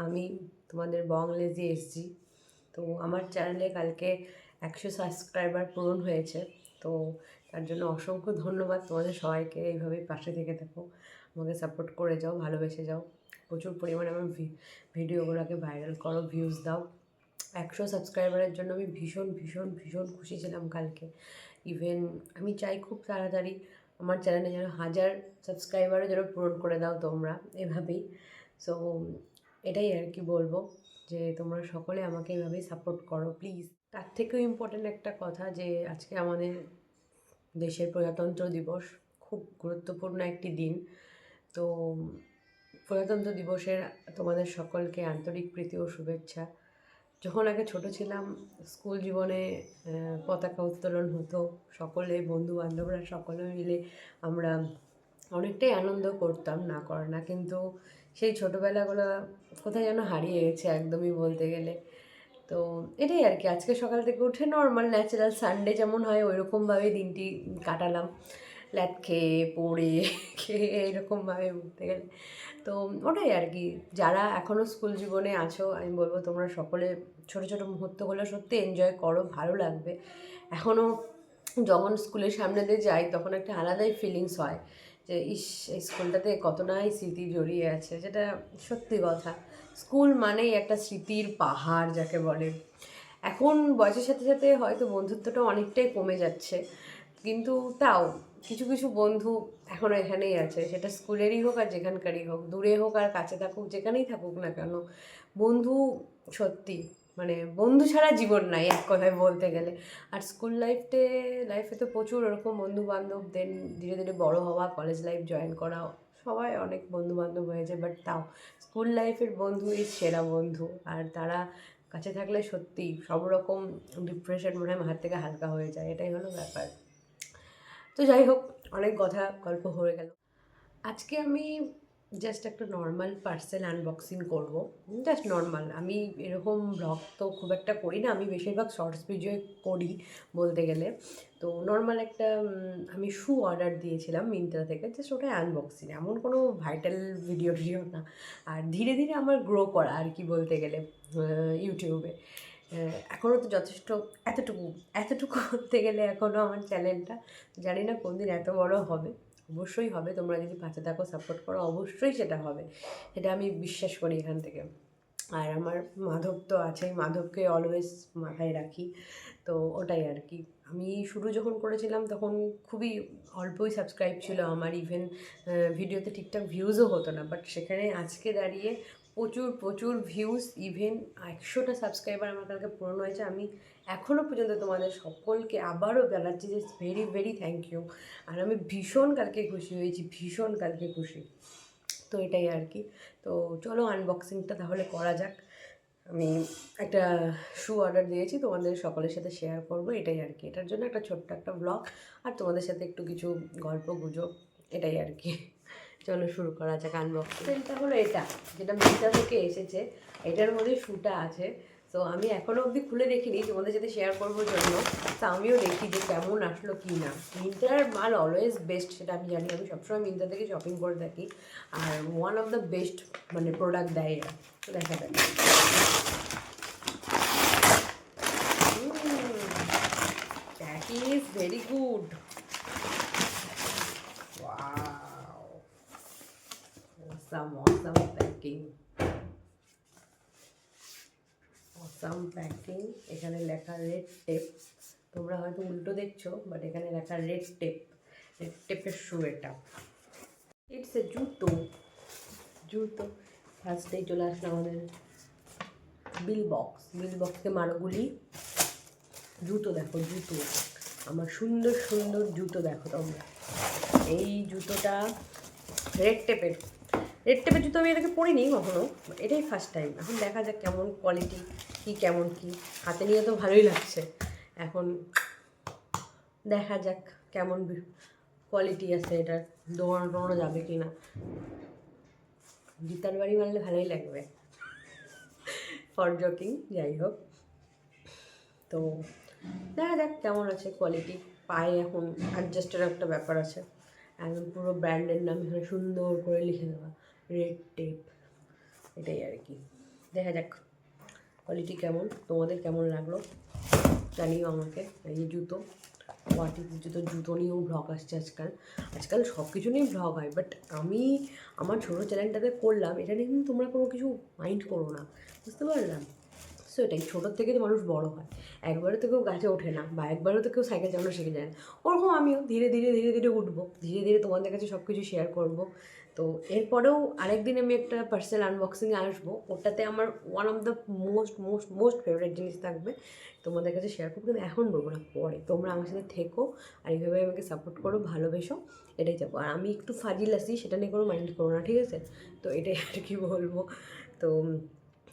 আমি তোমাদের বংলেজি এসছি। তো আমার চ্যানেলে কালকে 100 সাবস্ক্রাইবার পূরণ হয়েছে। তো তার জন্য অসংখ্য ধন্যবাদ তোমাদের সবাইকে। এইভাবেই পাশে থেকে থাকো, আমাকে সাপোর্ট করে যাও, ভালোবেসে যাও, প্রচুর পরিমাণে আমার ভিডিওগুলোকে ভাইরাল করো, ভিউজ দাও। 100 সাবস্ক্রাইবারের জন্য আমি ভীষণ ভীষণ ভীষণ খুশি ছিলাম কালকে। ইভেন আমি চাই খুব তাড়াতাড়ি আমার চ্যানেলে যেন 1000 সাবস্ক্রাইবারও যেন পূরণ করে দাও তোমরা এভাবেই। সো এটাই আর কি বলবো, যে তোমরা সকলে আমাকে এভাবেই সাপোর্ট করো প্লিজ। তার থেকেও ইম্পর্ট্যান্ট একটা কথা, যে আজকে আমাদের দেশের প্রজাতন্ত্র দিবস, খুব গুরুত্বপূর্ণ একটি দিন। তো প্রজাতন্ত্র দিবসের তোমাদের সকলকে আন্তরিক প্রীতি ও শুভেচ্ছা। যখন আগে ছোট ছিলাম, স্কুল জীবনে পতাকা উত্তোলন হতো, সকলে বন্ধুবান্ধবরা সকলে মিলে আমরা অনেকটাই আনন্দ করতাম, না করে না, কিন্তু সেই ছোটোবেলাগুলো কোথায় যেন হারিয়ে গেছে একদমই বলতে গেলে। তো এটাই আর কি, আজকে সকাল থেকে উঠে নর্মাল ন্যাচারাল সানডে যেমন হয় ওইরকমভাবেই দিনটি কাটালাম, ল্যাদ খেয়ে পড়ে খেয়ে এইরকমভাবে উঠতে গেলে। তো ওটাই আর কি, যারা এখনও স্কুল জীবনে আছো আমি বলবো তোমরা সকলে ছোটো ছোটো মুহূর্তগুলো সত্যি এনজয় করো, ভালো লাগবে। এখনও যখন স্কুলের সামনে দিয়ে যাই তখন একটা আলাদাই ফিলিংস হয়, যে ইস এই স্কুলটাতে কত নাই স্মৃতি জড়িয়ে আছে, যেটা সত্যি কথা। স্কুল মানেই একটা স্মৃতির পাহাড় যাকে বলে। এখন বয়সের সাথে সাথে হয়তো বন্ধুত্বটা অনেকটাই কমে যাচ্ছে, কিন্তু তাও কিছু কিছু বন্ধু এখনও এখানেই আছে, সেটা স্কুলেরই হোক আর যেখানকারই হোক, দূরে হোক আর কাছে থাকুক, যেখানেই থাকুক না কেন, বন্ধু সত্যি মানে বন্ধু ছাড়া জীবন নাই এক কথায় বলতে গেলে। আর স্কুল লাইফে তো প্রচুর ওরকম বন্ধু বান্ধব, দেন ধীরে ধীরে বড় হওয়া, কলেজ লাইফ জয়েন করা, সবাই অনেক বন্ধু বান্ধব হয়েছে, বাট তাও স্কুল লাইফের বন্ধুই সেরা বন্ধু। আর তারা কাছে থাকলে সত্যি সব রকম ডিপ্রেশন মনে হয় মাথার থেকে হালকা হয়ে যায়, এটাই হলো ব্যাপার। তো যাই হোক, অনেক কথা গল্প হয়ে গেল। আজকে আমি জাস্ট একটা নর্মাল পার্সেল আনবক্সিং করব, জাস্ট নর্মাল। আমি এরকম ব্লগ তো খুব একটা করি না, আমি বেশিরভাগ শর্টস ভিডিও করি বলতে গেলে। তো নর্মাল একটা আমি শু অর্ডার দিয়েছিলাম মিন্ত্রা থেকে, জাস্ট ওটাই আনবক্সিং, এমন কোনো ভাইটাল ভিডিও না। আর ধীরে ধীরে আমার গ্রো করা আর কি বলতে গেলে ইউটিউবে। এখনও তো যথেষ্ট, এতটুকু এতটুকু করতে গেলে এখনও আমার চ্যানেলটা জানি না কোন দিন এত বড় হবে। অবশ্যই হবে, তোমরা যদি পাশে থাকো, সাপোর্ট করো, অবশ্যই সেটা হবে, সেটা আমি বিশ্বাস করি এখান থেকে। আর আমার মাধব তো আছেই, মাধবকে অলওয়েজ মাথায় রাখি। তো ওটাই আর কি। আমি শুরু যখন করেছিলাম তখন খুবই অল্পই সাবস্ক্রাইব ছিল আমার, ইভেন ভিডিওতে ঠিকঠাক ভিউজও হতো না, বাট সেখানে আজকে দাঁড়িয়ে প্রচুর প্রচুর ভিউজ, ইভেন 100টা সাবস্ক্রাইবার আমার কালকে পূরণ হয়েছে। আমি এখনও পর্যন্ত তোমাদের সকলকে আবারও জানাচ্ছি যে ভেরি ভেরি থ্যাংক ইউ। আর আমি ভীষণ কালকে খুশি হয়েছি, ভীষণ কালকে খুশি। তো এটাই আর কি। তো চলো আনবক্সিংটা তাহলে করা যাক। আমি একটা শু অর্ডার দিয়েছি, তোমাদের সকলের সাথে শেয়ার করবো, এটাই আর কি। এটার জন্য একটা ছোট্ট একটা ব্লগ, আর তোমাদের সাথে একটু কিছু গল্প গুজব, এটাই আর কি। চলো শুরু করা যাক আনবক্সিংটা। হলো এটা, যেটা মিন্ত্রা থেকে এসেছে, এটার মধ্যে শুটা আছে। তো আমি এখনও অবধি খুলে দেখিনি, তোমাদের সাথে শেয়ার করবোর জন্য। তো আমিও দেখি যে কেমন আসলো কি না। মিন্ত্রার মাল অলওয়েজ বেস্ট, সেটা আমি জানি, আমি সবসময় মিন্ত্রা থেকে শপিং করে থাকি। আর ওয়ান অফ দ্য বেস্ট মানে প্রোডাক্ট দেয় এরা। তো দেখা যাক। Packing is very good. Wow. Awesome packing. Awesome packing. এখানে লেখা রেড টেপ, তোমরা হয়তো উল্টো দেখছো, বাট এখানে লেখা রেড টেপের শু এটা। ইটস এ জুতো ফার্স্টেই চলে আসলো আমাদের বিল বক্সকে মারোগুলি। জুতো দেখো, জুতো আমার সুন্দর সুন্দর জুতো দেখো তোমরা। এই জুতোটা রেড টেপের জুতো, আমি এটাকে পরিনি কখনো, এটাই ফার্স্ট টাইম। এখন দেখা যাক কেমন কোয়ালিটি, কেমন হাতে নিয়ে তো ভালোই লাগছে। এখন দেখা যাক কেমন কোয়ালিটি আছে এটার, দৌড়ানো যাবে কি না। জুতার বাড়ি মারলে ভালোই লাগবে, ফর জকিং। যাই হোক, তো দেখা যাক কেমন আছে কোয়ালিটি। পায়ে এখন অ্যাডজাস্টের একটা ব্যাপার আছে, একদম পুরো ব্র্যান্ডের নাম এখানে সুন্দর করে লিখে দেওয়া, রেড টেপ, এটাই আর কি। দেখা যাক কোয়ালিটি কেমন, তোমাদের কেমন লাগলো জানিও আমাকে। এই জুতো ওয়াটির জুতো নিয়েও ভ্লগ আসছে আজকাল সব কিছু নিয়েই ভ্লগ হয়, বাট আমি আমার ছোটো চ্যানেলটাতে করলাম, এটা নিয়ে কিন্তু তোমরা কোনো কিছু মাইন্ড করো না, বুঝতে পারলাম? সো এটাই, ছোটোর থেকে তো মানুষ বড় হয়, একবারে তো কেউ গাছে ওঠে না, বা একবারে তো কেউ সাইকেল চালানো শিখে যায় না। ওরকম আমিও ধীরে ধীরে ধীরে ধীরে উঠবো, ধীরে ধীরে তোমাদের কাছে সব কিছু শেয়ার করবো। তো এরপরেও আরেকদিন আমি একটা পার্সেল আনবক্সিংয়ে আসবো, ওটাতে আমার one of the most favourite জিনিস থাকবে, তোমাদের কাছে শেয়ার করবো, কিন্তু এখন বলবো না, পরে। তোমরা আমার সাথে থেকো আর এইভাবে আমাকে সাপোর্ট করো, ভালোবেসো, এটাই যাবো। আর আমি একটু ফাজিল আসি, সেটা নিয়ে কোনো মাইন্ড করো না, ঠিক আছে? তো এটাই আর কি বলবো। তো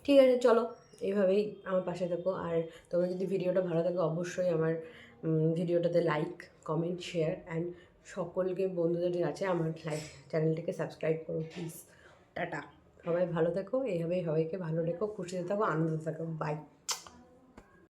ঠিক আছে, চলো এইভাবেই আমার পাশে থাকো। আর তোমার যদি ভিডিওটা ভালো থাকে অবশ্যই আমার ভিডিওটাতে লাইক, কমেন্ট, শেয়ার অ্যান্ড সকলকে বন্ধুদের আছে আমার চ্যানেলটাকে সাবস্ক্রাইব করো প্লিজ। টাটা, সবাই ভালো থেকো, এইভাবেই সবাইকে ভালো রেখো, খুশিতে থাকো, আনন্দে থাকো, বাই।